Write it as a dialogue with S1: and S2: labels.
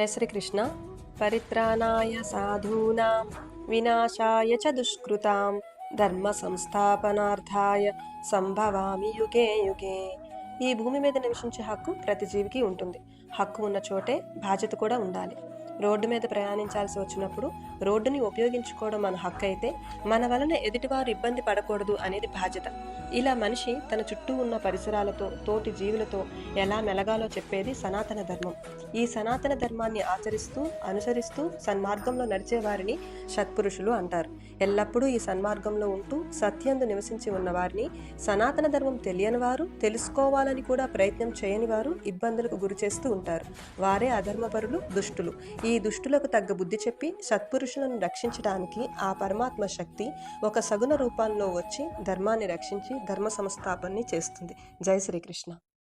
S1: జయ శ్రీకృష్ణ. పరిత్రాణాయ సాధూనాం వినాశాయ చ దుష్కృతాం ధర్మ సంస్థాపనార్థాయ సంభవామి యుగే యుగే. ఈ భూమి మీద నివసించే హక్కు ప్రతి జీవికి ఉంటుంది. హక్కు ఉన్న చోటే బాధ్యత కూడా ఉండాలి. రోడ్డు మీద ప్రయాణించాల్సి వచ్చినప్పుడు రోడ్డుని ఉపయోగించుకోవడం మన హక్కు అయితే, మన వలన ఎదుటివారు ఇబ్బంది పడకూడదు అనేది బాధ్యత. ఇలా మనిషి తన చుట్టూ ఉన్న పరిసరాలతో, తోటి జీవులతో ఎలా మెలగాలో చెప్పేది సనాతన ధర్మం. ఈ సనాతన ధర్మాన్ని ఆచరిస్తూ, అనుసరిస్తూ సన్మార్గంలో నడిచే వారిని సత్పురుషులు అంటారు. ఎల్లప్పుడూ ఈ సన్మార్గంలో ఉంటూ సత్యందు నివసించి ఉన్న వారిని సనాతన ధర్మం తెలియని వారు, తెలుసుకోవాలని కూడా ప్రయత్నం చేయని వారు ఇబ్బందులకు గురి చేస్తూ ఉంటారు. వారే అధర్మపరులు, దుష్టులు. ఈ దుష్టులకు తగ్గ బుద్ధి చెప్పి సత్పురుషులను రక్షించడానికి ఆ పరమాత్మ శక్తి ఒక సగుణ రూపాల్లో వచ్చి ధర్మాన్ని రక్షించి ధర్మ సంస్థాపనని చేస్తుంది. జై శ్రీకృష్ణ.